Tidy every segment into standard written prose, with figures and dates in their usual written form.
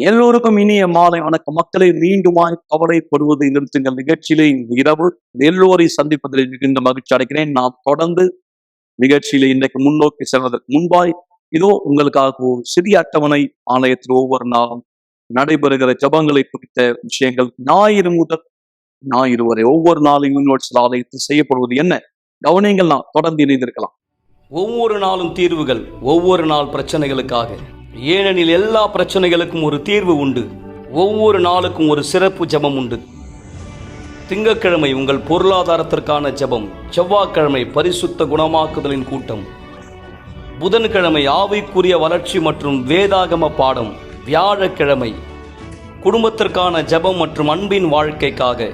எல்லோருக்கும் இனிய மாலை வணக்கம். மக்களை மீண்டுமாய் கவலைப்படுவதை நிறுத்துங்கள் நிகழ்ச்சியிலே இந்த இரவு எல்லோரை சந்திப்பதில் மிகுந்த மகிழ்ச்சி அடைகிறேன். நாம் தொடர்ந்து நிகழ்ச்சியில இன்றைக்கு முன்னோக்கி செல்வதற்கு முன்பாய் இதோ உங்களுக்காக ஒரு சிறிய அட்டவணை ஆலயத்தில் ஒவ்வொரு நாளும் நடைபெறுகிற ஜபங்களை குறித்த விஷயங்கள் ஞாயிறு முதல் ஞாயிறு வரை ஒவ்வொரு நாளும் யூனிவர்சல் ஆலயத்தில் செய்யப்படுவது என்ன கவனியங்கள் நாம் தொடர்ந்து இணைந்திருக்கலாம். ஒவ்வொரு நாளும் தீர்வுகள், ஒவ்வொரு நாள் பிரச்சனைகளுக்காக. ஏனெனில் எல்லா பிரச்சனைகளுக்கும் ஒரு தீர்வு உண்டு. ஒவ்வொரு நாளுக்கும் ஒரு சிறப்பு ஜெபம் உண்டு. திங்கட்கிழமை உங்கள் பொருளாதாரத்திற்கான ஜெபம், செவ்வாய்க்கிழமை பரிசுத்த குணமாக்குதலின் கூட்டம், புதன்கிழமை ஆவிக்குரிய வளர்ச்சி மற்றும் வேதாகம பாடம், வியாழக்கிழமை குடும்பத்திற்கான ஜெபம் மற்றும் அன்பின் வாழ்க்கைக்காக,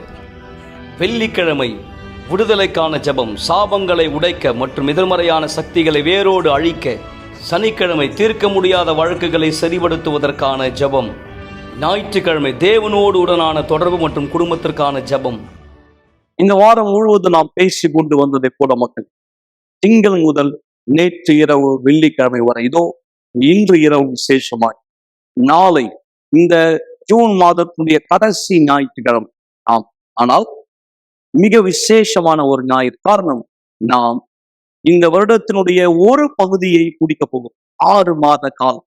வெள்ளிக்கிழமை விடுதலைக்கான ஜெபம், சாபங்களை உடைக்க மற்றும் எதிர்மறையான சக்திகளை வேரோடு அழிக்க, சனிக்கிழமை தீர்க்க முடியாத வழக்குகளை சரிபடுத்துவதற்கான ஜெபம், ஞாயிற்றுக்கிழமை தேவனோடு உடனான தொடர்பு மற்றும் குடும்பத்திற்கான ஜெபம். இந்த வாரம் முழுவதும் நாம் பேசி கொண்டு வந்ததை போல மக்கள் திங்கள் முதல் நேற்று இரவு வெள்ளிக்கிழமை வரை இதோ இன்று இரவு விசேஷமாய் நாளை இந்த ஜூன் மாதத்தினுடைய கடைசி ஞாயிற்றுக்கிழமை ஆம். ஆனால் மிக விசேஷமான ஒரு ஞாயிறு. காரணம், நாம் இந்த வருடத்தினுடைய ஒரு பகுதியை முடிக்க போகும். 6 மாத காலம்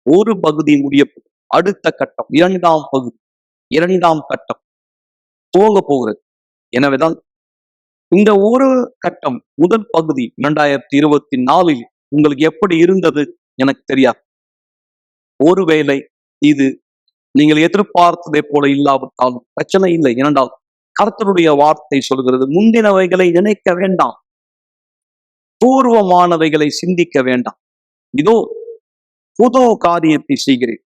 ஒரு பகுதி முடிய போகும். அடுத்த கட்டம் இரண்டாம் பகுதி, இரண்டாம் கட்டம் துவங்க போகிறது. எனவேதான் இந்த ஒரு கட்டம் முதல் பகுதி 2024 உங்களுக்கு எப்படி இருந்தது எனக்கு தெரியாது. ஒருவேளை இது நீங்கள் எதிர்பார்த்ததை போல இல்லாவிட்டாலும் பிரச்சனை இல்லை. ஏனென்றால் கர்த்தருடைய வார்த்தை சொல்கிறது, முந்தினவைகளை நினைக்க வேண்டாம், பூர்வமானவைகளை சிந்திக்க வேண்டாம். இதோ புது காரியத்தை செய்கிறேன்,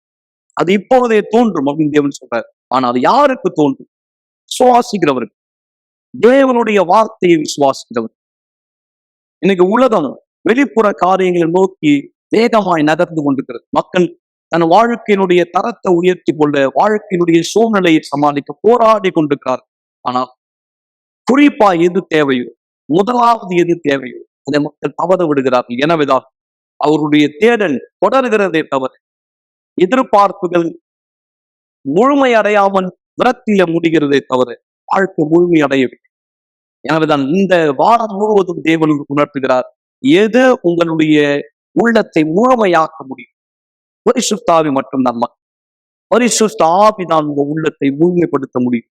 அது இப்போதே தோன்றும் அப்படின்னு தேவன் சொல்றார். ஆனால் யாருக்கு தோன்றும்? விசுவாசிக்கிறவர்கள், தேவனுடைய வார்த்தையை விசுவாசிக்கிறவர். இன்னைக்கு உலகம் வெளிப்புற காரியங்களை நோக்கி வேகமாய் நகர்ந்து கொண்டிருக்கிறது. மக்கள் தன் வாழ்க்கையினுடைய தரத்தை உயர்த்தி கொள்ள, வாழ்க்கையினுடைய சூழ்நிலையை சமாளிக்க போராடி கொண்டிருக்கிறார். ஆனால் குறிப்பா எது தேவையோ, முதலாவது எது தேவையோ அதை மக்கள் தவற விடுகிறார்கள். எனவேதான் அவருடைய தேடல் தொடர்கிறதே தவிர எதிர்பார்ப்புகள் முழுமை அடையாமல் விரக்தியில முடிகிறதே தவிர வாழ்க்கை முழுமை அடையவில்லை. எனவேதான் இந்த வாரம் முழுவதும் தேவன் உணர்த்துகிறார், எது உங்களுடைய உள்ளத்தை முழுமையாக்க முடியும்? பரிசுத்த ஆவி மட்டும்தான். பரிசுத்த ஆவி தான் உங்க உள்ளத்தை முழுமைப்படுத்த முடியும்.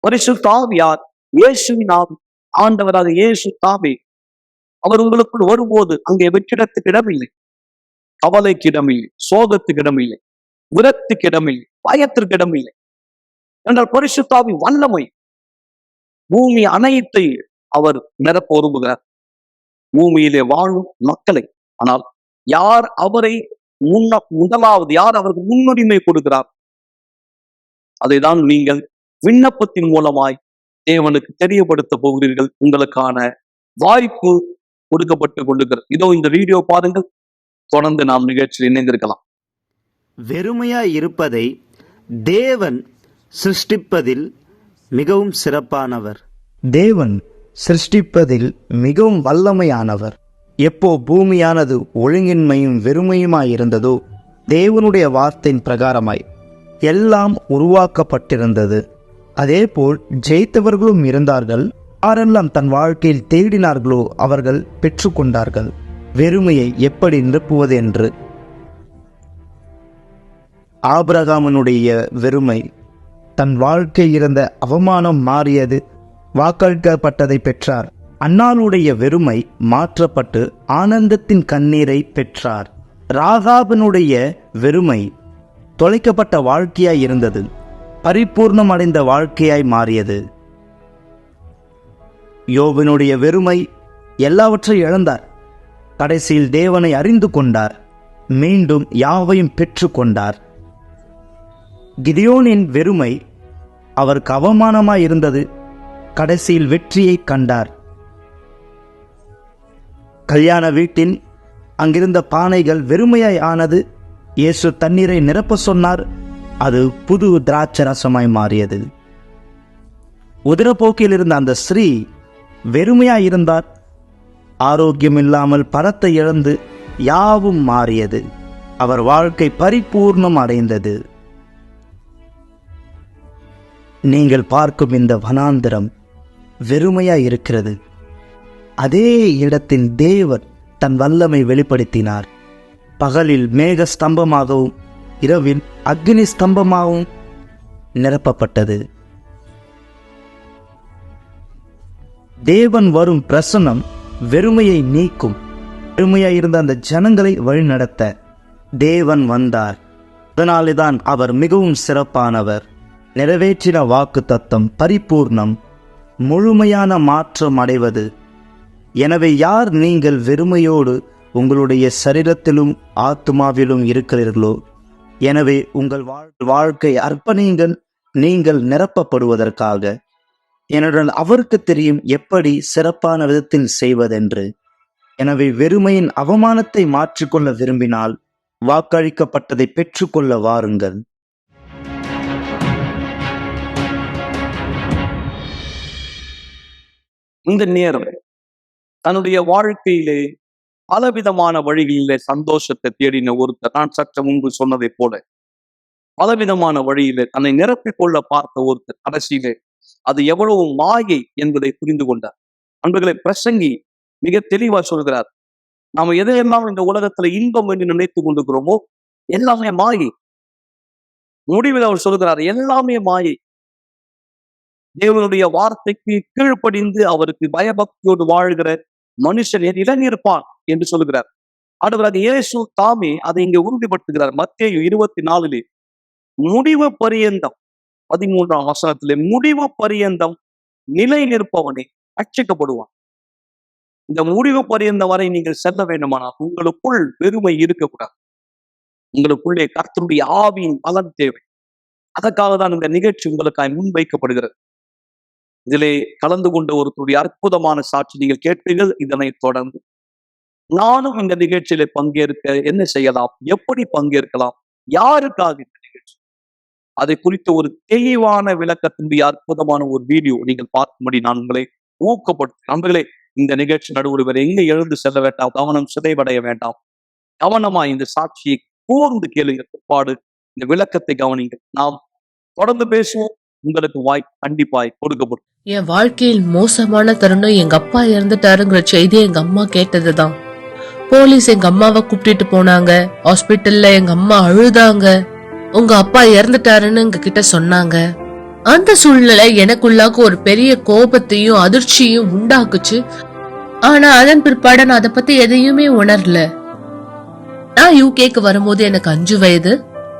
பரிசுத்த ஆவி யார்? இயேசுவின் ஆவி, ஆண்டவராக இயேசு தாவே. அவர் உங்களுக்குள் வரும்போது அங்கே வெற்றிடத்துக்கு இடமில்லை, கவலைக்கு இடமில்லை, சோகத்துக்கு இடமில்லை, விரக்திக்கு இடமில்லை, பயத்திற்கு இடமில்லை. என்றால் பரிசுத்த ஆவி வல்லமை பூமி அனைத்தை அவர் நிரப்ப விரும்புகிறார், பூமியிலே வாழும் மக்களை. ஆனால் யார் அவரை முதலாவது யார் அவருக்கு முன்னுரிமை கொடுக்கிறார்? அதைதான் நீங்கள் விண்ணப்பத்தின் மூலமாய் தேவனுக்கு தெரியப்படுத்த போகிறீர்கள். உங்களுக்கான வாய்ப்பு கொடுக்கப்பட்டு கொண்டிருக்கிறது. இதோ இந்த வீடியோ பாருங்கள், தொடர்ந்து நாம் நிகழ்ச்சியில் இணைந்திருக்கலாம். வெறுமையாய் இருப்பதை தேவன் சிருஷ்டிப்பதில் மிகவும் சிறப்பானவர். தேவன் சிருஷ்டிப்பதில் மிகவும் வல்லமையானவர். எப்போ பூமியானது ஒழுங்கின்மையும் வெறுமையுமாயிருந்ததோ, தேவனுடைய வார்த்தையின் பிரகாரமாய் எல்லாம் உருவாக்கப்பட்டிருந்தது. அதேபோல் ஜெயித்தவர்களும் இருந்தார்கள். யாரெல்லாம் தன் வாழ்க்கையில் தேடினார்களோ அவர்கள் பெற்றுக்கொண்டார்கள். வெறுமையை எப்படி நிரப்புவது என்று. ஆபிரகாமினுடைய வெறுமை, தன் வாழ்க்கையில் இருந்த அவமானம் மாறியது, வாக்களிக்கப்பட்டதை பெற்றார். அன்னாளுடைய வெறுமை மாற்றப்பட்டு ஆனந்தத்தின் கண்ணீரை பெற்றார். ராகாபினுடைய வெறுமை தொலைக்கப்பட்ட வாழ்க்கையாய் இருந்தது, பரிபூர்ணம் அடைந்த வாழ்க்கையாய் மாறியது. யோபினுடைய வெறுமை எல்லாவற்றையும் இழந்தார், கடைசியில் தேவனை அறிந்து கொண்டார், மீண்டும் யாவையும் பெற்று கொண்டார். கிதியோனின் வெறுமை அவருக்கு அவமானமாய் இருந்தது, கடைசியில் வெற்றியை கண்டார். கல்யாண வீட்டின் அங்கிருந்த பானைகள் வெறுமையாய் ஆனது. இயேசு தண்ணீரை நிரப்ப சொன்னார், அது புது திராட்சை ரசமாய் மாறியது. உதிரப்போக்கில் இருந்த அந்த ஸ்ரீ வெறுமையாய் இருந்தார். ஆரோக்கியம் இல்லாமல் பரத்தை இழந்து யாவும் மாறியது. அவர் வாழ்க்கை பரிபூர்ணம் அடைந்தது. நீங்கள் பார்க்கும் இந்த வனாந்திரம் வெறுமையாய் இருக்கிறது. அதே இடத்தில் தேவன் தன் வல்லமை வெளிப்படுத்தினார். பகலில் மேக ஸ்தம்பமாகவும் இரவில் அக்னி ஸ்தம்பமாகவும் நிரப்பப்பட்டது. தேவன் வரும் பிரசன்னம் வெறுமையை நீக்கும். வெறுமையாய் இருந்த அந்த ஜனங்களை வழிநடத்த தேவன் வந்தார். அதனால்தான் அவர் மிகவும் சிறப்பானவர். நிறைவேற்றின வாக்கு தத்தம் பரிபூர்ணம், முழுமையான மாற்றம் அடைவது. எனவே யார் நீங்கள் வெறுமையோடு உங்களுடைய சரீரத்திலும் ஆத்துமாவிலும் இருக்கிறீர்களோ, எனவே உங்கள் வாழ்க்கை அர்ப்பணியுங்கள், நீங்கள் நிரப்பப்படுவதற்காக. ஏனென்றால் அவருக்கு தெரியும் எப்படி சிறப்பான விதத்தில் செய்வதென்று. எனவே வெறுமையின் அவமானத்தை மாற்றிக்கொள்ள விரும்பினால் வாக்களிக்கப்பட்டதை பெற்றுக்கொள்ள வாருங்கள். இந்த நேரம் தன்னுடைய வாழ்க்கையிலே பலவிதமான வழிகளிலே சந்தோஷத்தை தேடின ஒருத்தர், நான் சற்று முன்பு சொன்னதை போல பலவிதமான வழியிலே தன்னை நிரப்பிக் கொள்ள பார்த்த ஒருத்தர் கடைசியிலே அது எவ்வளவு மாயை என்பதை புரிந்து கொண்டார். அன்புகளை, பிரசங்கி மிக தெளிவா சொல்கிறார், நாம எதையெல்லாம் இந்த உலகத்துல இன்பம் என்று நினைத்துக் கொண்டிருக்கிறோமோ எல்லாமே மாயை. முடிவில் அவர் சொல்கிறார், எல்லாமே மாயை. தேவனுடைய வார்த்தைக்கு கீழ்ப்படிந்து அவருக்கு பயபக்தியோடு வாழ்கிற மனுஷன் இளைஞர்ப்பான் என்று சொல்லுகிறார். அடுத்ததாக இயேசு தாமே அதை இங்கே உறுதிப்படுத்துகிறார். மத்தேயு 24 முடிவு பரியந்தம் 13ஆம் வசனத்திலே, முடிவு பரியந்தம் நிலை நிற்பவனே ரட்சிக்கப்படுவான். இந்த முடிவு பரியந்தம் வரை நீங்கள் செல்ல வேண்டுமானால் உங்களுக்குள் பெருமை இருக்கக்கூடாது. உங்களுக்குள்ளே கர்த்தருடைய ஆவியின் பலன் தேவை. அதற்காக தான் இந்த நிகழ்ச்சி உங்களுக்காக முன்வைக்கப்படுகிறது. இதிலே கலந்து கொண்ட ஒருத்தருடைய அற்புதமான சாட்சி நீங்கள் கேட்பீர்கள். இதனை தொடர்ந்து நானும் இந்த நிகழ்ச்சியில பங்கேற்க என்ன செய்யலாம், எப்படி பங்கேற்கலாம், யாருக்காக இந்த நிகழ்ச்சி, அதை குறித்த ஒரு தெளிவான விளக்கத்தினுடைய அற்புதமான ஒரு வீடியோ நீங்கள் பார்க்கும்படி நான் உங்களை ஊக்கப்படுத்த. நண்பர்களே, இந்த நிகழ்ச்சி நடுவர் எங்கே எழுந்து செல்ல வேண்டாம், கவனம் சிதைவடைய வேண்டாம். கவனமா இந்த சாட்சியை கூர்ந்து கேளுங்க, பிற்பாடு இந்த விளக்கத்தை கவனிங்க. நாம் தொடர்ந்து பேசுவோம். உங்களுக்கு வாய்ப்பு கண்டிப்பாய் கொடுக்கப்படும். என் வாழ்க்கையில் மோசமான தருணம் எங்க அப்பா இறந்துட்டாருங்கிற செய்தி எங்க அம்மா கேட்டதுதான். போலீஸ் எங்க அம்மாவை கூப்பிட்டு போனாங்க. ஹாஸ்பிட்டல்ல எங்க அம்மா அழுதாங்க. உங்க அப்பா இறந்துட்டாருன்னு எங்க கிட்ட சொன்னாங்க. அந்த சூழ்நிலை எனக்குள்ளாக ஒரு பெரிய கோபத்தையும் அதிர்ச்சியும் உண்டாக்குச்சு. ஆனா அதன் பிற்பாடு நான் அதை பத்தி எதையுமே உணரல. நான் யூகேக்கு வரும்போது எனக்கு 5 வயது.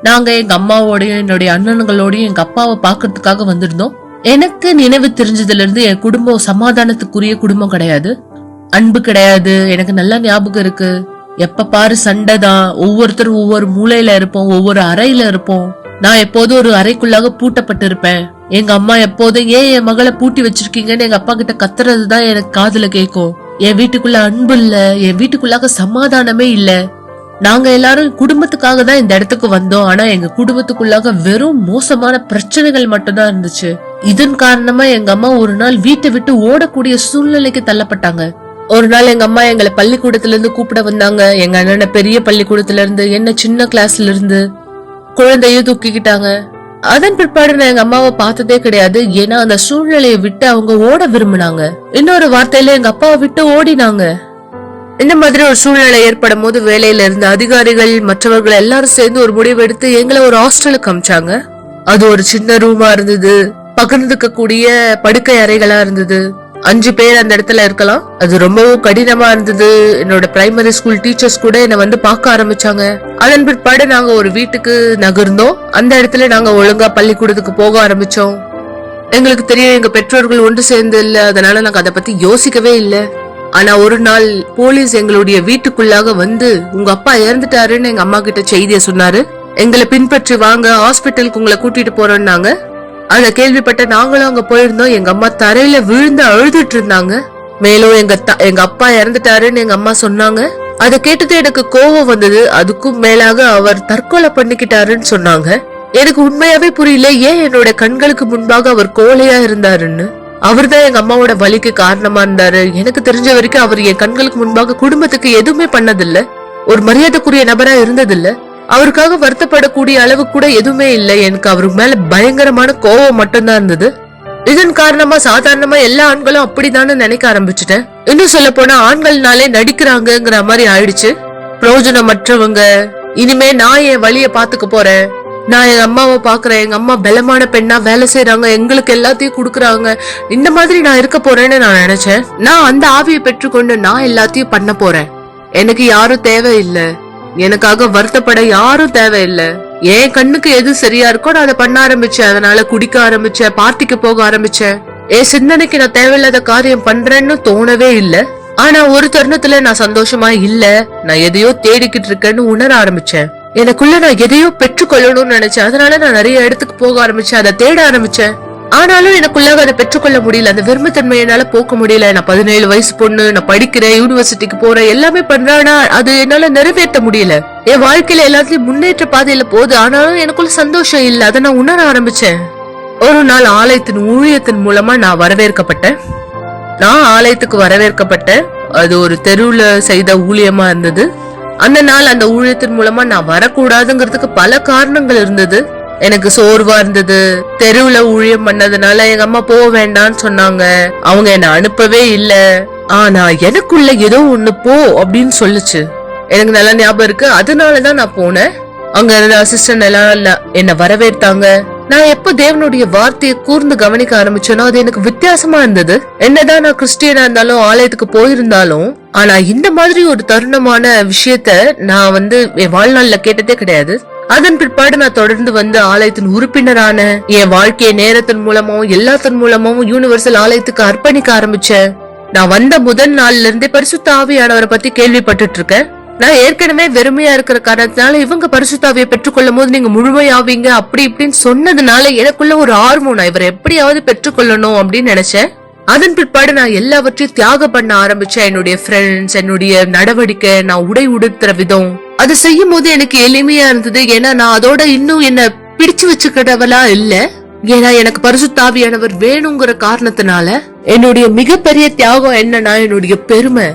நாங்க எங்க அம்மாவோடையும் என்னுடைய அண்ணன்களோடையும் எங்க அப்பாவை பாக்குறதுக்காக வந்திருந்தோம். எனக்கு நினைவு தெரிஞ்சதுல இருந்து என் குடும்பம் சமாதானத்துக்குரிய குடும்பம் கிடையாது, அன்பு கிடையாது. எனக்கு நல்லா ஞாபகம் இருக்கு, எப்ப பாரு சண்டை தான். ஒவ்வொருத்தரும் ஒவ்வொரு மூலையில இருப்போம், ஒவ்வொரு அறையில இருப்போம். நான் எப்போதும் ஒரு அறைக்குள்ளாக பூட்டப்பட்டு இருப்பேன். எங்க அம்மா எப்போதும் ஏன் என் மகளை பூட்டி வச்சிருக்கீங்கன்னு எங்க அப்பா கிட்ட கத்துறதுதான் எனக்கு காதுல கேட்கும். என் வீட்டுக்குள்ள அன்பு இல்ல, என் வீட்டுக்குள்ளாக சமாதானமே இல்ல. நாங்க எல்லாரும் குடும்பத்துக்காக தான் இந்த இடத்துக்கு வந்தோம். ஆனா எங்க குடும்பத்துக்குள்ளாக வெறும் மோசமான பிரச்சனைகள் மட்டும்தான் இருந்துச்சு. இதன் காரணமா எங்க அம்மா ஒரு நாள் வீட்டை விட்டு ஓடக்கூடிய சூழ்நிலைக்கு தள்ளப்பட்டாங்க. ஒரு நாள் எங்க அம்மா எங்களை பள்ளிக்கூடத்துல இருந்து கூப்பிட வந்தாங்க. எங்க அண்ணனை பெரிய பள்ளிக்கூடத்துல இருந்து, என்ன சின்ன கிளாஸ்ல இருந்து குழந்தையும் தூக்கிக்கிட்டாங்க. அதன் பிற்பாடு நான் எங்க அம்மாவை பார்த்ததே கிடையாது. ஏன்னா அந்த சூழ்நிலையை விட்டு அவங்க ஓட விரும்பினாங்க. இன்னொரு வார்த்தையில எங்க அப்பாவை விட்டு ஓடினாங்க. இந்த மாதிரி ஒரு சூழ்நிலை ஏற்படும் போது வேலையில இருந்த அதிகாரிகள் மற்றவர்கள் எல்லாரும் சேர்ந்து ஒரு முடிவு எடுத்து எங்களை ஒரு ஹாஸ்டலுக்கு அமிச்சாங்க. அது ஒரு சின்ன ரூமா இருந்தது, பகிர்ந்துக்க கூடிய படுக்கை அறைகளா இருந்தது. 5 பேர் அந்த இடத்துல இருக்கலாம். அது ரொம்பவும் கடினமா இருந்தது. என்னோட பிரைமரி ஸ்கூல் டீச்சர்ஸ் கூட என்னை வந்து பார்க்க ஆரம்பிச்சாங்க. அதன் பிற்பாடு நாங்க ஒரு வீட்டுக்கு நகர்ந்தோம். அந்த இடத்துல நாங்க ஒழுங்கா பள்ளிக்கூடத்துக்கு போக ஆரம்பிச்சோம். எங்களுக்கு தெரியும் எங்க பெற்றோர்கள் ஒன்று சேர்ந்து இல்ல, அதனால நாங்க அதை பத்தி யோசிக்கவே இல்லை. ஆனா ஒரு நாள் போலீஸ் எங்களுடைய வீட்டுக்குள்ளாக வந்து உங்க அப்பா இறந்துட்டாருன்னு எங்க அம்மா கிட்ட செய்தியை சொன்னாரு. எங்களை பின்பற்றி வாங்க, ஹாஸ்பிட்டலுக்கு உங்களை கூட்டிட்டு போறோம்னாங்க. அத கேள்விப்பட்ட நாங்களும் அங்க போயிருந்தோம். எங்க அம்மா தரையில விழுந்து அழுதுட்டு இருந்தாங்க. மேலும் எங்க அப்பா இறந்துட்டாருன்னு எங்க அம்மா சொன்னாங்க. அதை கேட்டது எனக்கு கோபம் வந்தது. அதுக்கும் மேலாக அவர் தற்கொலை பண்ணிக்கிட்டாருன்னு சொன்னாங்க. எனக்கு உண்மையாவே புரியல ஏன் என்னோட கண்களுக்கு முன்பாக அவர் கோழையா இருந்தாருன்னு. அவர்தான் எங்க அம்மாவோட வலிக்கு காரணமா இருந்தாரு. எனக்கு தெரிஞ்ச வரைக்கும் அவர் என் கண்களுக்கு முன்பாக குடும்பத்துக்கு எதுவுமே பண்ணதில்ல, ஒரு மரியாதைக்குரிய நபரா இருந்ததில்ல. அவருக்காக வருத்தப்படக்கூடிய அளவு கூட எதுவுமே இல்லை. எனக்கு அவருக்கு மேல பயங்கரமான கோவம் மட்டும்தான் இருந்தது. இதன் காரணமா சாதாரணமா எல்லா ஆண்களும் அப்படித்தானே நினைக்க ஆரம்பிச்சுட்டேன். இன்னும் சொல்ல போனா ஆண்கள்னாலே நடிக்கிறாங்கிற மாதிரி ஆயிடுச்சு. பிரயோஜனமற்றவங்க, இனிமே நான் என் வழிய பாத்துக்க போறேன், நான் எங்க அம்மாவை பாக்குறேன், எங்க அம்மா பலமான பெண்ணா வேலை செய்யறாங்க, எங்களுக்கு எல்லாத்தையும் குடுக்கறாங்க, இந்த மாதிரி நான் இருக்க போறேன்னு நான் நினைச்சேன். நான் அந்த ஆவியை பெற்றுக்கொண்டு நான் எல்லாத்தையும் பண்ண போறேன். எனக்கு யாரும் தேவையில்லை, எனக்காக வருத்தப்பட யாரும் தேவையில்லை. என் கண்ணுக்கு எது சரியா இருக்கோ நான் அதை பண்ண ஆரம்பிச்சேன். அதனால குடிக்க ஆரம்பிச்சேன், பார்ட்டிக்கு போக ஆரம்பிச்சேன். என் சிந்தனைக்கு நான் தேவையில்லாத காரியம் பண்றேன்னு தோணவே இல்லை. ஆனா ஒரு தருணத்துல நான் சந்தோஷமா இல்ல, நான் எதையோ தேடிக்கிட்டு இருக்கேன்னு உணர ஆரம்பிச்சேன். எனக்குள்ள நான் எதையோ பெற்றுக்கொள்ளணும்னு நினைச்சேன். அதனால நான் நிறைய இடத்துக்கு போக ஆரம்பிச்சேன், அதை தேட ஆரம்பிச்சேன். ஆனாலும் எனக்குள்ள அதை பெற்றுக்கொள்ள முடியல, அந்த வெறுமைத்தன்மை என்னால போக்க முடியல. நான் 17 வயசு பொண்ணு, நான் படிக்கிறேன், யூனிவர்சிட்டிக்கு போறேன், எல்லாமே பண்றேன்னா அது என்னால நிறைவேற்ற முடியல. என் வாழ்க்கையில எல்லாத்தையும் முன்னேற்ற பாதையில போகுது, ஆனாலும் எனக்குள்ள சந்தோஷம் இல்ல. அதை நான் உணர ஆரம்பிச்சேன். ஒரு நாள் ஆலயத்தின் ஊழியத்தின் மூலமா நான் வரவேற்கப்பட்டேன். நான் ஆலயத்துக்கு வரவேற்கப்பட்டேன். அது ஒரு தெருவுல செய்த ஊழியமா இருந்தது. அந்த நாள் அந்த ஊழியத்தின் மூலமா நான் வரக்கூடாதுங்கிறதுக்கு பல காரணங்கள் இருந்தது. எனக்கு சோர்வா இருந்தது. தெருவுல ஊழியம் பண்ணதுனால எங்க அம்மா போக வேண்டாம்னு சொன்னாங்க. அவங்க என்ன அனுப்பவே இல்ல. ஆனா எனக்குள்ள ஏதோ ஒண்ணு போ அப்படின்னு சொல்லுச்சு. எனக்கு நல்லா ஞாபகம் இருக்கு. அதனாலதான் நான் போனேன். அங்க இருந்த அசிஸ்டன்ட் எல்லாம் என்ன வரவேற்றாங்க. நான் எப்ப தேவனுடைய வார்த்தையை கூர்ந்து கவனிக்க ஆரம்பிச்சேனோ அது எனக்கு வித்தியாசமா இருந்தது. என்னதான் நான் கிறிஸ்டியனா இருந்தாலும் ஆலயத்துக்கு போயிருந்தாலும், ஆனா இந்த மாதிரி ஒரு தருணமான விஷயத்த நான் என் வாழ்நாள்ல கேட்டதே கிடையாது. அதன் பிற்பாடு நான் தொடர்ந்து ஆலயத்தின் உறுப்பினரான என் வாழ்க்கைய நேரத்தின் மூலமாவும் எல்லாத்தின் மூலமாவும் யூனிவர்சல் ஆலயத்துக்கு அர்ப்பணிக்க ஆரம்பிச்சேன். நான் வந்த முதல் நாள்ல இருந்தே பரிசுத்த ஆவியானவரை பத்தி கேள்விப்பட்டுட்டு இருக்கேன். நான் ஏற்கனவே வெறுமையா இருக்கிற காரணத்தினால இவங்க பரிசுத்தாவியை பெற்றுக்கொள்ளும் போது நீங்க முழுமையாவீங்க அப்படி இப்படின்னு சொன்னதுனால எனக்குள்ள ஒரு ஆர்வம், நான் இவரை எப்படியாவது பெற்றுக்கொள்ளணும் அப்படின்னு நினைச்சேன். அதன் பிற்பாடு நான் எல்லாவற்றையும் தியாகம் பண்ண ஆரம்பிச்சேன். என்னுடைய ஃப்ரெண்ட்ஸ், என்னுடைய நடவடிக்கை, நான் உடை உடுத்துற விதம், அது செய்யும் போது எனக்கு எளிமையா இருந்தது. ஏன்னா நான் அதோட இன்னும் என்ன பிடிச்சு வச்சுக்கிட்டவளா இல்ல. ஏன்னா எனக்கு பரிசுத்தாவியானவர் வேணுங்கிற காரணத்தினால என்னுடைய மிகப்பெரிய தியாகம் என்னன்னா என்னுடைய பெருமை.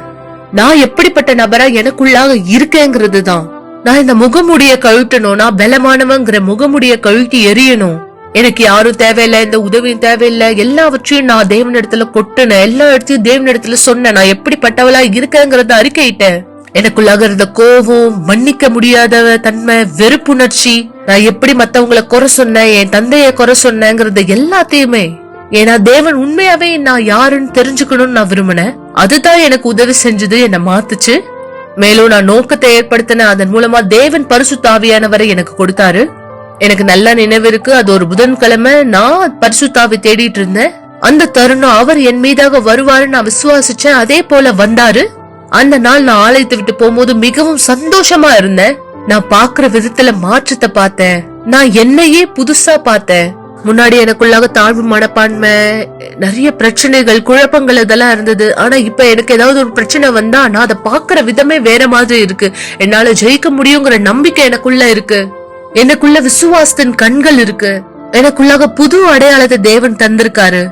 நான் எப்படிப்பட்ட நபரா எனக்குள்ளாக இருக்கேங்கிறது தான். நான் இந்த முகமுடிய கழுட்டணும், நான் பலமானவங்கிற முகமுடிய கழுட்டி எரியணும். எனக்கு யாரும் தேவையில்லை, இந்த உதவியும் தேவையில்லை, எல்லாவற்றையும் நான் தேவனிடத்துல கொட்டுனேன், எல்லா இடத்தையும் தேவனிடத்துல சொன்னேன். நான் எப்படிப்பட்டவளா இருக்கேங்கிறத அறிக்கையிட்டேன். எனக்குள்ளாக இருந்த கோபம், மன்னிக்க முடியாத தன்மை, வெறுப்புணர்ச்சி, நான் எப்படி மத்தவங்களை குறை சொன்னேன், என் தந்தைய குறை சொன்னேங்கிறது எல்லாத்தையுமே, ஏன்னா தேவன் உண்மையாவே நான் யாருன்னு தெரிஞ்சுக்கணும்னு நான் விரும்பினேன். அதுதான் எனக்கு உதவி செஞ்சது, என்ன மாத்துச்சு. மேலும் நான் நோக்கத்தை ஏற்படுத்தின, அதன் மூலமா தேவன் பரிசுத்த ஆவியானவரை எனக்கு கொடுத்தாரு. எனக்கு நல்ல நினைவு இருக்கு. அது ஒரு புதன்கிழமை நான் பரிசுத்த ஆவி தேடிட்டு இருந்தேன். அந்த தருணம் அவர் என் மீதாக வருவாருன்னு நான் விசுவாசிச்சேன். அதே போல வந்தாரு. அந்த நாள் நான் ஆலயத்தை விட்டு போகும்போது மிகவும் சந்தோஷமா இருந்தேன். நான் பாக்குற விதத்துல மாற்றத்தை பார்த்தேன். நான் என்னையே புதுசா பார்த்தேன். முன்னாடி எனக்குள்ளாக தாழ்வு மனப்பான்மை, நிறைய பிரச்சனைகள், குழப்பங்கள் இதெல்லாம் இருந்தது. ஆனா இப்ப எனக்கு ஏதாவது ஒரு பிரச்சனை வந்தா நான் அதை பாக்குற விதமே வேற மாதிரி இருக்கு. என்னால ஜெயிக்க முடியுங்கிற நம்பிக்கை எனக்குள்ள இருக்கு. எனக்குள்ள விசுவாசத்தின் கண்கள் இருக்கு. எனக்குள்ளாக புது அடையாளத்தை தேவன் தந்திருக்காரு.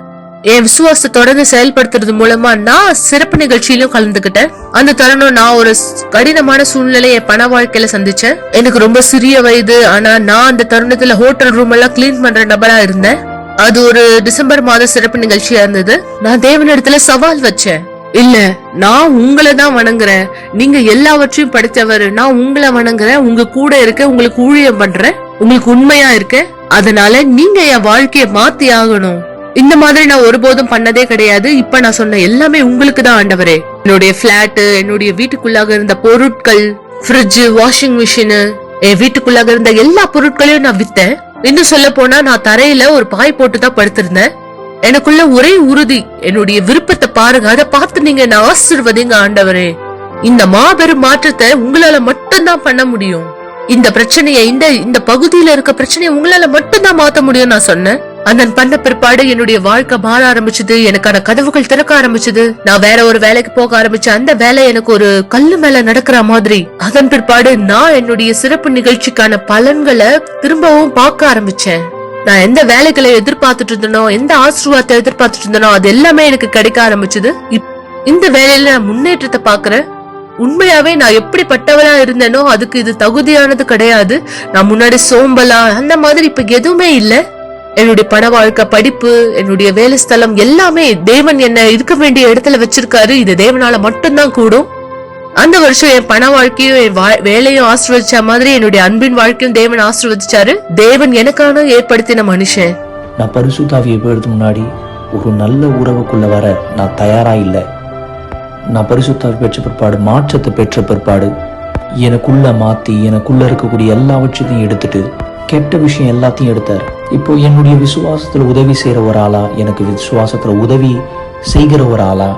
என் விசுவாசத்தை தொடர்ந்து செயல்படுத்துறது மூலமா நான் சிறப்பு நிகழ்ச்சியிலும் கலந்துகிட்டேன். அந்த தருணம் நான் ஒரு கடினமான சூழ்நிலையை என் பண வாழ்க்கையில சந்திச்சேன். எனக்கு ரொம்ப சிறிய வயது. ஆனா நான் அந்த தருணத்துல ஹோட்டல் ரூம் எல்லாம் கிளீன் பண்ற நபரா இருந்தேன். அது ஒரு டிசம்பர் மாத சிறப்பு நிகழ்ச்சியா இருந்தது. நான் தேவனிடத்துல சவால் வச்சேன். இல்ல, நான் உங்களை தான் வணங்குறேன், நீங்க எல்லாவற்றையும் படித்தவர், நான் உங்களை வணங்குறேன், உங்க கூட இருக்க, உங்களுக்கு ஊழியம் பண்றேன், உங்களுக்கு உண்மையா இருக்கேன், அதனால நீங்க என் வாழ்க்கைய மாத்தி ஆகணும். இந்த மாதிரி நான் ஒருபோதும் பண்ணதே கிடையாது. இப்ப நான் சொன்ன எல்லாமே உங்களுக்கு தான் ஆண்டவரே. என்னுடைய பிளாட், என்னுடைய வீட்டுக்குள்ளாக இருந்த பொருட்கள், ஃப்ரிட்ஜ், வாஷிங் மிஷின், என் வீட்டுக்குள்ளாக இருந்த எல்லா பொருட்களையும் நான் வித்தேன். இன்னும் சொல்ல போனா நான் தரையில ஒரு பாய் போட்டுதான் படுத்திருந்தேன். எனக்குள்ள ஒரே உறுதி, என்னுடைய விருப்பத்தை பாருங்க, அதை பார்த்து நீங்க என்ன ஆசீர்வதிங்க ஆண்டவரே. இந்த மாபெரும் மாற்றத்தை உங்களால மட்டும்தான் பண்ண முடியும். இந்த பிரச்சனையை, இந்த பகுதியில இருக்க பிரச்சனையை உங்களால மட்டும்தான் மாத்த முடியும் நான் சொன்னேன். அதன் பண்ண பிற்பாடு என்னுடைய வாழ்க்கை மாற ஆரம்பிச்சது. எனக்கான கதவுகள் திறக்க ஆரம்பிச்சது. நான் வேற ஒரு வேலைக்கு போக ஆரம்பிச்சேன். அந்த வேலை எனக்கு ஒரு கல்லு மேல நடக்கிற மாதிரி. அதன் பிற்பாடு நான் என்னுடைய சிறப்பு நிகழ்ச்சிக்கான பலன்களை திரும்பவும் பார்க்க ஆரம்பிச்சேன். நான் எந்த வேலைகளை எதிர்பார்த்துட்டு இருந்தனோ, எந்த ஆசீர்வாதத்தை எதிர்பார்த்துட்டு இருந்தனோ, அது எல்லாமே எனக்கு கிடைக்க ஆரம்பிச்சது. இந்த வேலையில நான் முன்னேற்றத்தை பாக்குறேன். உண்மையாவே நான் எப்படிப்பட்டவளா இருந்தேனோ அதுக்கு இது தகுதியானது கிடையாது. நான் முன்னாடி சோம்பலா அந்த மாதிரி இப்ப எதுவுமே இல்ல. என்னுடைய பண வாழ்க்கை, படிப்பு, என்னுடைய வேலை ஸ்தலம் எல்லாமே தேவன் என்ன இருக்க வேண்டிய இடத்துல வச்சிருக்காரு. இது தேவனால மட்டும்தான் கூடும். அந்த வருஷம் என் பண வாழ்க்கையும் என் வேலையும் ஆசீர்வதிச்ச மாதிரி என்னுடைய அன்பின் வாழ்க்கையும் தேவன் ஆசீர்வதிச்சாரு. தேவன் எனக்கான ஏற்படுத்தின மனுஷன். நான் பரிசுத்தாவியை பெறதுக்கு முன்னாடி ஒரு நல்ல உறவுக்குள்ள வர நான் தயாரா இல்லை. நான் பரிசுத்தாவி பெற்ற பிற்பாடு, மாற்றத்தை பெற்ற பிற்பாடு எனக்குள்ள மாத்தி எனக்குள்ள இருக்கக்கூடிய எல்லாவற்றையும் எடுத்துட்டு கெட்ட விஷயம் எல்லாத்தையும் எடுத்தார். இப்போ என்னுடைய விசுவாசத்துல உதவி செய்யற ஒரு ஆளா, எனக்கு விசுவாசத்துல உதவி செய்கிற ஒரு ஆளா,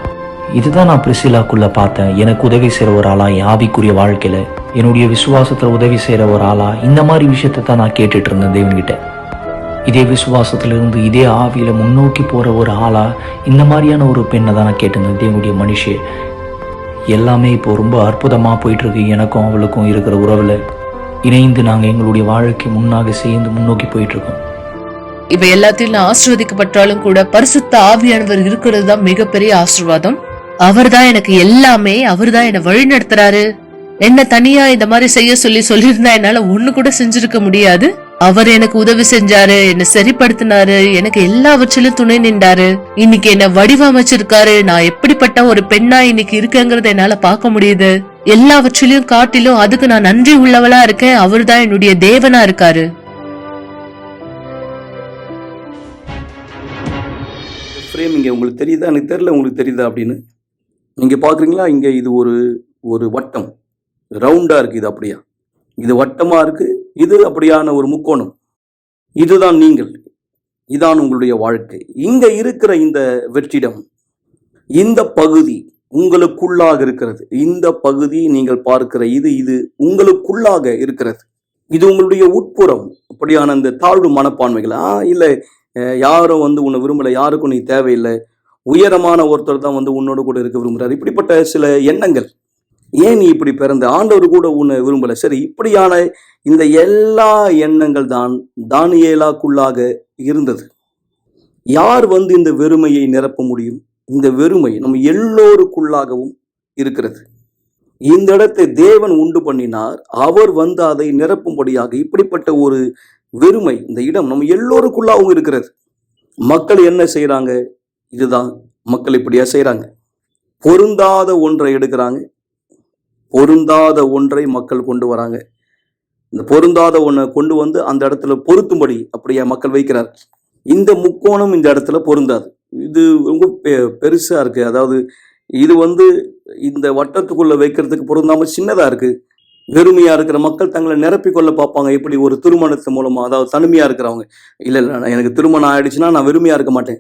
இதுதான் நான் பிரிசிலாக்குள்ள பார்த்தேன். எனக்கு உதவி செய்யற ஒரு ஆளா, ஆவிக்குரிய வாழ்க்கையில என்னுடைய விசுவாசத்துல உதவி செய்யற ஒரு ஆளா, இந்த மாதிரி விஷயத்தை தான் நான் கேட்டுட்டு இருந்தேன் தேவன்கிட்ட. இதே விசுவாசத்திலிருந்து இதே ஆவியில முன்னோக்கி போற ஒரு ஆளா, இந்த மாதிரியான ஒரு பெண்ணை தான் நான் கேட்டிருந்தேன். தேவனுடைய மனுஷே, எல்லாமே இப்போ ரொம்ப அற்புதமா போயிட்டு இருக்கு. எனக்கும் அவளுக்கும் இருக்கிற உறவுல இணைந்து நாங்க எங்களுடைய வாழ்க்கை முன்னாக சேர்ந்து முன்னோக்கி போயிட்டு இருக்கோம். இவை எல்லாத்தையும் நான் ஆசீர்வதிக்கப்பட்டாலும் கூட பரிசுத்த ஆவியானவர் இருக்கிறது தான் மிகப்பெரிய ஆசீர்வாதம். அவர் தான் எனக்கு எல்லாமே. அவர் தான் என்னை வழி நடத்துறாரு. என்ன தனியா இந்த மாதிரி செய்ய சொல்லியிருந்தா என்னால ஒண்ணு கூட செஞ்சிருக்க முடியாது. அவர் எனக்கு உதவி செஞ்சாரு, என்ன சரிப்படுத்தினாரு, எனக்கு எல்லாவற்றிலும் துணை நின்றாரு. இன்னைக்கு என்ன வடிவமைச்சிருக்காரு. நான் எப்படிப்பட்ட ஒரு பெண்ணா இன்னைக்கு இருக்கேங்கிறத என்னால பார்க்க முடியுது. எல்லாவற்றிலும் காட்டிலும் அதுக்கு நான் நன்றி உள்ளவளா இருக்கேன். அவர் தான் என்னுடைய தேவனா இருக்காரு. ஃப்ரேம் இங்கே உங்களுக்கு தெரியுதா? எனக்கு தெரியல உங்களுக்கு தெரியுதா அப்படின்னு. நீங்கள் பார்க்குறீங்களா? இங்கே இது ஒரு வட்டம், ரவுண்டாக இருக்குது. இது அப்படியா, இது வட்டமாக இருக்குது. இது அப்படியான ஒரு முக்கோணம். இதுதான் நீங்கள், இதான் உங்களுடைய வாழ்க்கை. இங்கே இருக்கிற இந்த வெற்றிடம், இந்த பகுதி உங்களுக்குள்ளாக இருக்கிறது. இந்த பகுதி நீங்கள் பார்க்கிற இது உங்களுக்குள்ளாக இருக்கிறது. இது உங்களுடைய உட்புறம். அப்படியான இந்த தாழ்வு மனப்பான்மைகள், இல்லை யாரும் உன்னை விரும்பலை, யாருக்கும் நீ தேவையில்லை, உயரமான ஒருத்தர் தான் உன்னோடு கூட இருக்க விரும்புகிறார், இப்படிப்பட்ட சில எண்ணங்கள். ஏன் நீ இப்படி பிறந்த, ஆண்டவர் கூட உன்னை விரும்பலை. சரி, இப்படியான இந்த எல்லா எண்ணங்கள் தான் தானியேலாக்குள்ளாக இருந்தது. யார் இந்த வெறுமையை நிரப்ப முடியும்? இந்த வெறுமை நம்ம எல்லோருக்குள்ளாகவும் இருக்கிறது. இந்த இடத்தை தேவன் உண்டு பண்ணினார். அவர் அதை நிரப்பும்படியாக இப்படிப்பட்ட ஒரு வெறுமை, இந்த இடம் நம்ம எல்லோருக்குள்ளாகவும் இருக்கிறது. மக்கள் என்ன செய்யறாங்க? இதுதான் மக்கள் இப்படியா செய்யறாங்க. பொருந்தாத ஒன்றை எடுக்கிறாங்க, பொருந்தாத ஒன்றை மக்கள் கொண்டு வராங்க. இந்த பொருந்தாத ஒன்றை கொண்டு அந்த இடத்துல பொருத்தும்படி அப்படியே மக்கள் வைக்கிறார். இந்த முக்கோணம் இந்த இடத்துல பொருந்தாது. இது ரொம்ப பெருசா இருக்கு. அதாவது இது இந்த வட்டத்துக்குள்ள வைக்கிறதுக்கு பொருந்தாம சின்னதா இருக்கு. வெறுமையா இருக்கிற மக்கள் தங்களை நிரப்பிக்கொள்ள பார்ப்பாங்க. எப்படி? ஒரு திருமணத்து மூலமா. அதாவது தனிமையா இருக்கிறவங்க, இல்ல எனக்கு திருமணம் ஆயிடுச்சுன்னா நான் வெறுமையா இருக்க மாட்டேன்,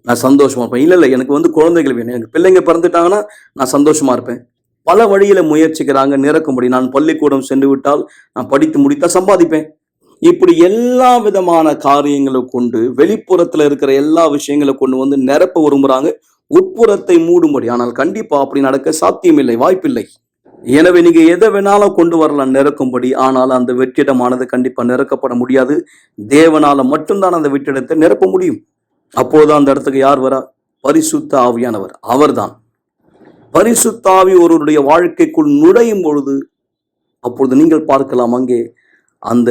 நான் சந்தோஷமா இருப்பேன். இல்ல எனக்கு குழந்தைகள் வேணும், எனக்கு பிள்ளைங்க பிறந்துட்டாங்கன்னா நான் சந்தோஷமா இருப்பேன். பல வழியில முயற்சிக்கிறாங்க நிரக்கும்படி. நான் பள்ளிக்கூடம் சென்று விட்டால், நான் படித்து முடித்தா சம்பாதிப்பேன். இப்படி எல்லா விதமான காரியங்களை கொண்டு, வெளிப்புறத்துல இருக்கிற எல்லா விஷயங்களை கொண்டு நிரப்ப விரும்புறாங்க, உட்புறத்தை மூடும்படி. ஆனால் கண்டிப்பா அப்படி நடக்க சாத்தியமில்லை, வாய்ப்பில்லை. எனவே நீங்க எதை வேணாலும் கொண்டு வரலாம் நிரக்கும்படி. ஆனால் அந்த வெற்றிடமானது கண்டிப்பா நிரக்கப்பட முடியாது. தேவனால மட்டும்தான் அந்த வெற்றிடத்தை நிரப்ப முடியும். அப்போதான் அந்த இடத்துக்கு யார் வரா? பரிசுத்த ஆவியானவர். அவர்தான். பரிசுத்த ஆவி ஒருவருடைய வாழ்க்கைக்குள் நுழையும் பொழுது, அப்பொழுது நீங்கள் பார்க்கலாம், அங்கே அந்த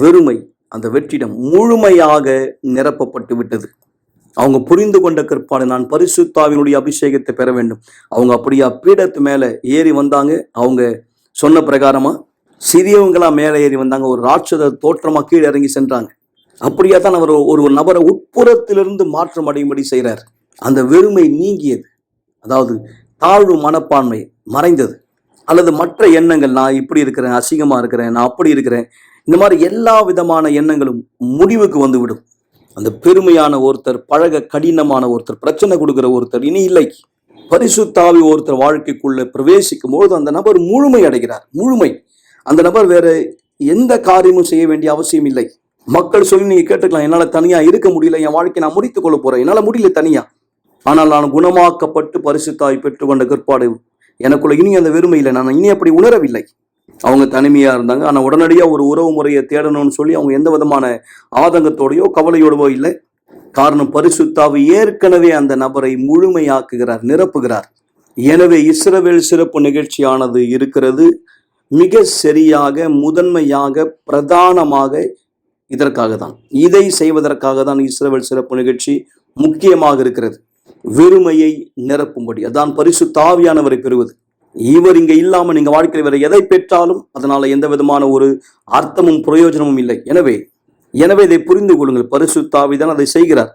வெறுமை, அந்த வெற்றிடம் முழுமையாக நிரப்பப்பட்டு விட்டது. அவங்க புரிந்து கொண்ட பிற்பாடு, நான் பரிசுத்தாவினுடைய அபிஷேகத்தை பெற வேண்டும். அவங்க அப்படியா பீடத்து மேல ஏறி வந்தாங்க. அவங்க சொன்ன பிரகாரமா சிறியவங்களா மேலே ஏறி வந்தாங்க. ஒரு ராட்சத தோற்றமா கீழே இறங்கி சென்றாங்க. அப்படியா தான் அவர் ஒரு நபரை உட்புறத்திலிருந்து மாற்றம் அடையும்படி செய்கிறார். அந்த வெறுமை நீங்கியது. அதாவது தாழ்வு மனப்பான்மை மறைந்தது. அல்லது மற்ற எண்ணங்கள், நான் இப்படி இருக்கிறேன், அசிங்கமா இருக்கிறேன், நான் அப்படி இருக்கிறேன், இந்த மாதிரி எல்லா விதமான எண்ணங்களும் முடிவுக்கு வந்துவிடும். அந்த பெருமையான ஒருத்தர், பழக கடினமான ஒருத்தர், பிரச்சனை கொடுக்கிற ஒருத்தர் இனி இல்லை. பரிசுத்த ஆவி ஒருத்தர் வாழ்க்கைக்குள்ள பிரவேசிக்கும் போது அந்த நபர் முழுமை அடைகிறார். முழுமை. அந்த நபர் வேற எந்த காரியமும் செய்ய வேண்டிய அவசியம் இல்லை. மக்கள் சொல்லி நீங்க கேட்டுக்கலாம், என்னால தனியா இருக்க முடியல, என் வாழ்க்கை நான் முடித்துக் கொள்ள போறேன், என்னால முடியல தனியா. ஆனால் நான் குணமாக்கப்பட்டு பரிசுத்தாய் பெற்றுக்கொண்ட பிற்பாடு எனக்குள்ள இனி அந்த வெறுமை இல்லை, நான் இனி அப்படி உணரவில்லை. அவங்க தனிமையா இருந்தாங்க. ஆனா உடனடியா ஒரு உறவு முறையை தேடணும்னு சொல்லி அவங்க எந்த விதமான ஆதங்கத்தோடையோ கவலையோடவோ இல்லை. காரணம், பரிசுத்த ஆவி ஏற்கனவே அந்த நபரை முழுமையாக்குகிறார், நிரப்புகிறார். எனவே இஸ்ரவேல் சிறப்பு நிகழ்ச்சியானது இருக்கிறது மிக சரியாக, முதன்மையாக, பிரதானமாக இதற்காக தான், இதை செய்வதற்காக தான் இஸ்ரவேல் சிறப்பு நிகழ்ச்சி முக்கியமாக இருக்கிறது. வெறுமையை நிரப்பும்படி, அதான் பரிசுத்த ஆவியானவரை பெறுவது. இவர் இங்க இல்லாம நீங்க வாழ்க்கையில் வேற எதை பெற்றாலும் அதனால எந்த விதமான ஒரு அர்த்தமும் பிரயோஜனமும் இல்லை. எனவே இதை புரிந்து கொள்ளுங்கள். பரிசுத்த ஆவிதான் அதை செய்கிறார்.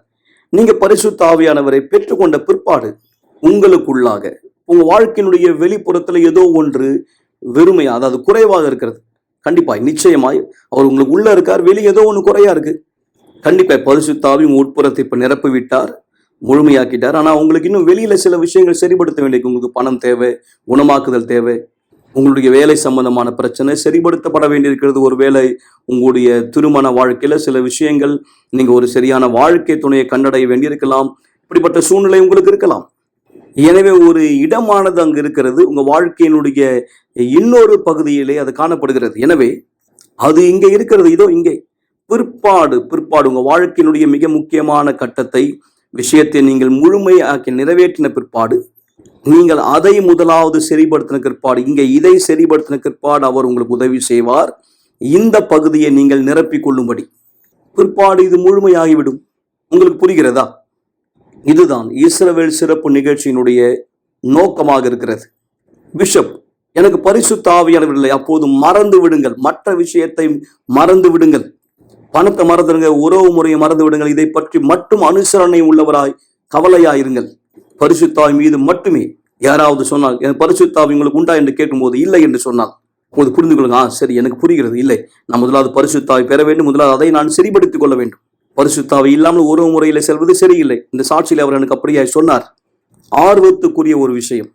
நீங்க பரிசுத்த ஆவியானவரை பெற்றுக்கொண்ட பிற்பாடு உங்களுக்குள்ளாக உங்க வாழ்க்கையினுடைய வெளிப்புறத்துல ஏதோ ஒன்று வெறுமையா, அதாவது குறைவாக இருக்கிறது. கண்டிப்பாய், நிச்சயமாய் அவர் உங்களுக்கு உள்ள இருக்கார், வெளியே ஏதோ ஒன்று குறையா இருக்கு. கண்டிப்பாய் பரிசுத்த ஆவி உட்புறத்தை இப்ப நிரப்பி விட்டார், முழுமையாக்கிட்டார். ஆனா உங்களுக்கு இன்னும் வெளியில சில விஷயங்கள் சரிப்படுத்த வேண்டியிருக்கு. உங்களுக்கு பணம் தேவை, குணமாக்குதல் தேவை, உங்களுடைய வேலை சம்பந்தமான பிரச்சனை சரிப்படுத்தப்பட வேண்டியிருக்கிறது. ஒருவேளை உங்களுடைய திருமண வாழ்க்கையில சில விஷயங்கள், நீங்க ஒரு சரியான வாழ்க்கை துணையை கண்டடைய வேண்டியிருக்கலாம். இப்படிப்பட்ட சூழ்நிலை உங்களுக்கு இருக்கலாம். எனவே ஒரு இடமானது அங்கு இருக்கிறது, உங்க வாழ்க்கையினுடைய இன்னொரு பகுதியிலே அது காணப்படுகிறது. எனவே அது இங்க இருக்கிறது, இதோ இங்கே. பிற்பாடு உங்க வாழ்க்கையினுடைய மிக முக்கியமான கட்டத்தை, விஷயத்தை நீங்கள் முழுமையாக்கி நிறைவேற்றின பிற்பாடு, நீங்கள் அதை முதலாவது சரிப்படுத்தின பிற்பாடு, இங்கே இதை சரிப்படுத்தின பிற்பாடு அவர் உங்களுக்கு உதவி செய்வார் இந்த பகுதியை நீங்கள் நிரப்பிக் கொள்ளும்படி. பிற்பாடு இது முழுமையாகிவிடும். உங்களுக்கு புரிகிறதா? இதுதான் இஸ்ரவேல் சிறப்பு நிகழ்ச்சியினுடைய நோக்கமாக இருக்கிறது. பிஷப், எனக்கு பரிசுத்த ஆவியானவர் இல்லை, அப்போது மறந்து விடுங்கள், மற்ற விஷயத்தை மறந்து விடுங்கள், பணத்தை மறந்துடுங்க, உறவு முறையை மறந்து விடுங்கள், இதை பற்றி மட்டும் அனுசரணை உள்ளவராய் கவலையாயிருங்கள். பரிசுத்தாவி மீது மட்டுமே. யாராவது சொன்னால் என் பரிசுத்தாவி உங்களுக்கு உண்டா என்று கேட்கும்போது இல்லை என்று சொன்னால் போது புரிந்து கொள்ளுங்க, சரி எனக்கு புரிகிறது, இல்லை, நான் முதலாவது பரிசுத்தாவி பெற வேண்டும், முதலாவது அதை நான் சரிப்படுத்திக் கொள்ள வேண்டும். பரிசுத்தாவி இல்லாமல் உறவு முறையில செல்வது சரியில்லை. இந்த சாட்சியில் அவர் எனக்கு அப்படியே சொன்னார். ஆர்வத்துக்குரிய ஒரு விஷயம்,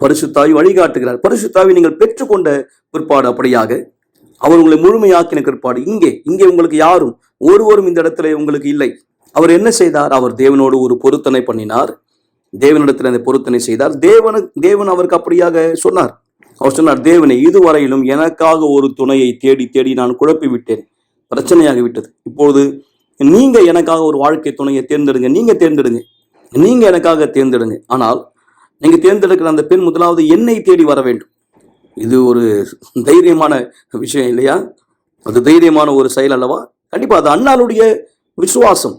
பரிசுத்தாவி வழிகாட்டுகிறார். பரிசுத்தாவி நீங்கள் பெற்றுக்கொண்ட பிற்பாடு அப்படியாக அவர் உங்களை முழுமையாக்கின பிற்பாடு இங்கே உங்களுக்கு யாரும் ஒருவரும் இந்த இடத்துல உங்களுக்கு இல்லை. அவர் என்ன செய்தார்? அவர் தேவனோடு ஒரு பொருத்தனை பண்ணினார், தேவனிடத்தில் அந்த பொருத்தனை செய்தார். தேவன் அவருக்கு அப்படியாக சொன்னார். அவர் சொன்னார், தேவனை, இதுவரையிலும் எனக்காக ஒரு துணையை தேடி தேடி நான் குழப்பி விட்டேன், பிரச்சனையாகி விட்டது. இப்பொழுது நீங்க எனக்காக ஒரு வாழ்க்கை துணையை தேர்ந்தெடுங்க, நீங்க எனக்காக தேர்ந்தெடுங்க. ஆனால் நீங்க தேர்ந்தெடுக்கிற அந்த பெண் முதலாவது என்னை தேடி வர வேண்டும். இது ஒரு தைரியமான விஷயம் இல்லையா? அது தைரியமான ஒரு செயல் அல்லவா? கண்டிப்பா அது அன்னாளுடைய விசுவாசம்.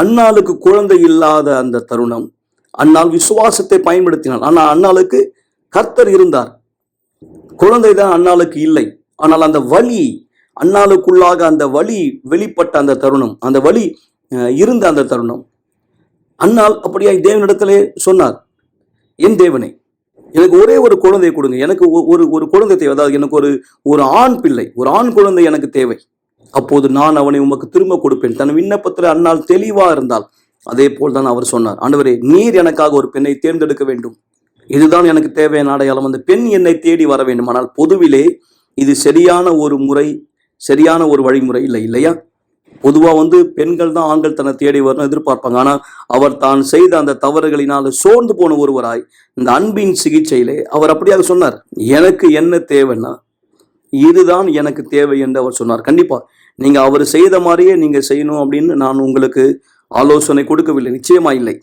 அன்னாளுக்கு குழந்தை இல்லாத அந்த தருணம், அன்னாள் விசுவாசத்தை பயன்படுத்தினாள். ஆனால் அன்னாளுக்கு கர்த்தர் இருந்தார், குழந்தை தான் அன்னாளுக்கு இல்லை. ஆனால் அந்த வலி, அன்னாளுக்குள்ளாக அந்த வலி வெளிப்பட்ட அந்த தருணம், அந்த வலி இருந்த அந்த தருணம், அன்னாள் அப்படியாய் தேவனிடத்திலே சொன்னார், என் தேவனை, எனக்கு ஒரே ஒரு குழந்தை கொடுங்க, எனக்கு ஒரு குழந்தை தேவை, அதாவது எனக்கு ஒரு ஆண் பிள்ளை, ஒரு ஆண் குழந்தை எனக்கு தேவை, அப்போது நான் அவனை உமக்கு திரும்ப கொடுப்பேன். தன் விண்ணப்பத்தில் அன்னாள் தெளிவா இருந்தால். அதே போல் தான் அவர் சொன்னார், ஆண்டவரே, நீர் எனக்காக ஒரு பெண்ணை தேர்ந்தெடுக்க வேண்டும், இதுதான் எனக்கு தேவையான அடையாளம், அந்த பெண் என்னை தேடி வர வேண்டும். ஆனால் பொதுவிலே இது சரியான ஒரு முறை, சரியான ஒரு வழிமுறை இல்லை, இல்லையா? பொதுவா பெண்கள் தான் ஆண்கள் தன்னை தேடி வரணும் எதிர்பார்ப்பாங்க. ஆனா அவர் தான் செய்த அந்த தவறுகளினால் சோர்ந்து போன ஒருவராய் இந்த அன்பின் சிகிச்சையிலே அவர் அப்படியாக சொன்னார், எனக்கு என்ன தேவைன்னா இதுதான் எனக்கு தேவை என்று அவர் சொன்னார். கண்டிப்பா நீங்க அவர் செய்த மாதிரியே நீங்க செய்யணும் அப்படின்னு நான் உங்களுக்கு ஆலோசனை கொடுக்கவில்லை, நிச்சயமா இல்லை.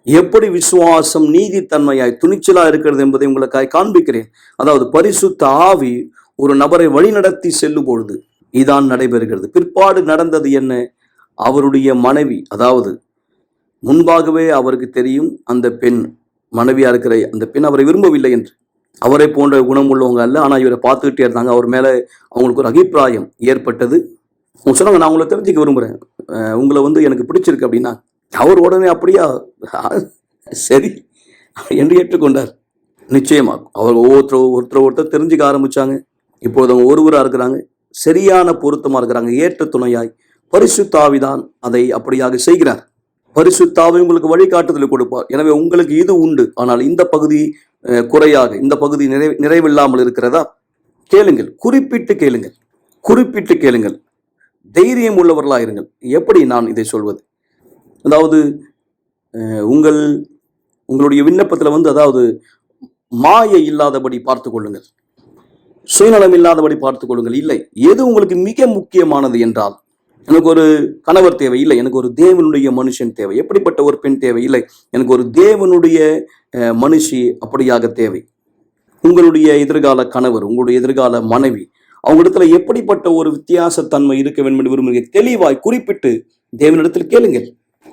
எப்படி விசுவாசம் நீதித்தன்மையாய் துணிச்சலா இருக்கிறது என்பதை உங்களுக்காக காண்பிக்கிறேன். அதாவது பரிசுத்த ஆவி ஒரு நபரை வழிநடத்தி செல்லும் பொழுது இதான் நடைபெறுகிறது. பிற்பாடு நடந்தது என்ன? அவருடைய மனைவி, அதாவது முன்பாகவே அவருக்கு தெரியும் அந்த பெண் மனைவியா இருக்கிற அந்த பெண் அவரை விரும்பவில்லை என்று. அவரை போன்ற குணம் உள்ளவங்க அல்ல, ஆனா இவரை பார்த்துக்கிட்டே இருந்தாங்க. அவர் மேல அவங்களுக்கு ஒரு அபிப்பிராயம் ஏற்பட்டது. அவங்க சொன்னாங்க, நான் உங்களை தெரிஞ்சுக்க விரும்புறேன், உங்களை எனக்கு பிடிச்சிருக்கு அப்படின்னா. அவர் உடனே அப்படியா, சரி என்று ஏற்றுக்கொண்டார். நிச்சயமா அவர் ஒருத்தர் தெரிஞ்சுக்க ஆரம்பிச்சாங்க. இப்போது அவங்க ஒருவராக இருக்கிறாங்க, சரியான பொருத்தமா இருக்கிறாங்க, ஏற்ற துணையாய். பரிசுத்த ஆவிதான் அதை அப்படியாக செய்கிறார். பரிசுத்த ஆவி உங்களுக்கு வழிகாட்டுதலை கொடுப்பார். எனவே உங்களுக்கு இது உண்டு, ஆனால் இந்த பகுதி குறையாக, இந்த பகுதி நிறைவில்லாமல் இருக்கிறதா? கேளுங்கள், குறிப்பிட்டு கேளுங்கள், தைரியம் உள்ளவர்களாயிருங்கள். எப்படி நான் இதை சொல்வது? அதாவது உங்களுடைய விண்ணப்பத்தில் அதாவது மாயை இல்லாதபடி பார்த்து கொள்ளுங்கள், சுயநலம் இல்லாதபடி பார்த்துக் கொள்ளுங்கள். இல்லை, எது உங்களுக்கு மிக முக்கியமானது என்றால் எனக்கு ஒரு கணவர் தேவை இல்லை, எனக்கு ஒரு தேவனுடைய மனுஷன் தேவை. எப்படிப்பட்ட ஒரு பெண் தேவை இல்லை, எனக்கு ஒரு தேவனுடைய மனுஷி அப்படியாக தேவை. உங்களுடைய எதிர்கால கணவர், உங்களுடைய எதிர்கால மனைவி, அவங்க இடத்துல எப்படிப்பட்ட ஒரு வித்தியாசத்தன்மை இருக்க வேண்டும் என்று விரும்புகிறீங்க, தெளிவாய் குறிப்பிட்டு தேவனிடத்தில் கேளுங்கள்.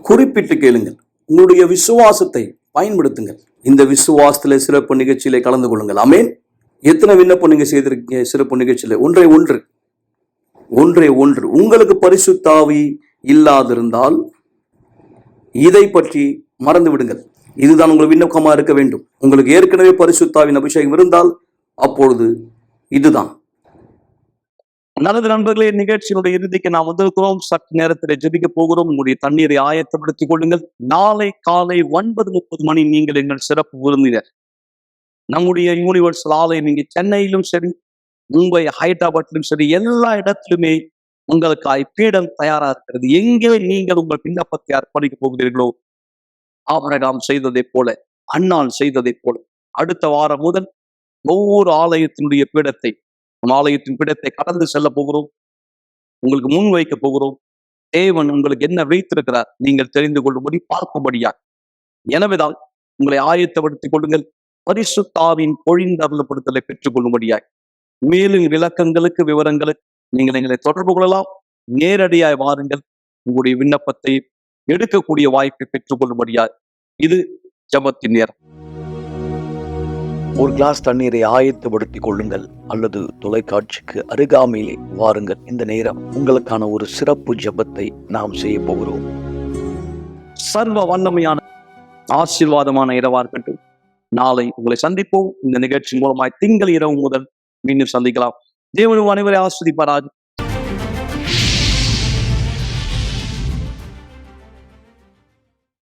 குறிப்பிட்டு கேளுங்கள். உங்களுடைய விசுவாசத்தை பயன்படுத்துங்கள். இந்த விசுவாசத்துல சிறப்பு நிகழ்ச்சியில கலந்து கொள்ளுங்கள். ஆமென். எத்தனை விண்ணப்பம் நீங்க செய்திருக்கீங்க சிறப்பு நிகழ்ச்சியில? ஒன்றே ஒன்று. உங்களுக்கு பரிசுத்தாவி இல்லாதிருந்தால் இதை பற்றி மறந்து விடுங்கள். இதுதான் உங்களுக்கு விண்ணப்பமா இருக்க வேண்டும். உங்களுக்கு ஏற்கனவே பரிசுத்தாவின் அபிஷேகம் இருந்தால் அப்பொழுது இதுதான். நல்லது நண்பர்களே, நிகழ்ச்சியினுடைய இறுதிக்கு நாம் வந்திருக்கிறோம். சற்று நேரத்தில் ஜெபிக்க போகிறோம். உங்களுடைய தண்ணீரை ஆயத்தப்படுத்திக் கொள்ளுங்கள். நாளை காலை 9:30 மணி நீங்கள் எங்கள் சிறப்பு விருந்தினர். நம்முடைய யூனிவர்சல் ஆலயம் நீங்க சென்னையிலும் சரி, மும்பை, ஹைதராபாத்திலும் சரி, எல்லா இடத்திலுமே உங்களுக்காய் பீடம் தயாரா இருக்கிறது. எங்கே நீங்கள் உங்கள் விண்ணப்பத்தை அர்ப்பணிக்க போகிறீர்களோ, ஆபிரகாம் செய்ததை போல, அன்னாள் செய்ததை போல, அடுத்த வாரம் முதல் ஒவ்வொரு ஆலயத்தினுடைய பீடத்தை, ஆலயத்தின் பீடத்தை கடந்து செல்ல போகிறோம். உங்களுக்கு முன் வைக்க போகிறோம். தேவன் உங்களுக்கு என்ன வைத்திருக்கிறார் நீங்கள் தெரிந்து கொள்ளும்படி பார்க்கும்படியா. எனவேதான் உங்களை ஆயத்தப்படுத்திக் கொள்ளுங்கள். பரிசுத்தாவின் பொழிந்தருளப்படுத்தலை பெற்றுக் கொள்ளும்படியாய். மேலும் விளக்கங்களுக்கு, விவரங்களுக்கு நீங்கள் எங்களை தொடர்பு கொள்ளலாம். நேரடியாய் வாருங்கள். உங்களுடைய விண்ணப்பத்தை எடுக்கக்கூடிய வாய்ப்பை பெற்றுக் கொள்ளும்படியாய். இது ஜெபத்தின் நேரம். ஒரு கிளாஸ் தண்ணீரை ஆயத்தப்படுத்திக் கொள்ளுங்கள் அல்லது தொலைக்காட்சிக்கு அருகாமையிலே வாருங்கள். இந்த நேரம் உங்களுக்கான ஒரு சிறப்பு ஜெபத்தை நாம் செய்ய போகிறோம். சர்வ வல்லமையான ஆசீர்வாதமான இரவா இருக்கட்டும். நாளை உங்களை சந்திப்போம். இந்த நிகழ்ச்சி மூலமாய் திங்கள் இரவு முதல் மீண்டும் சந்திக்கலாம். தேவன் அனைவரை ஆஸ்வதிப்பாராக.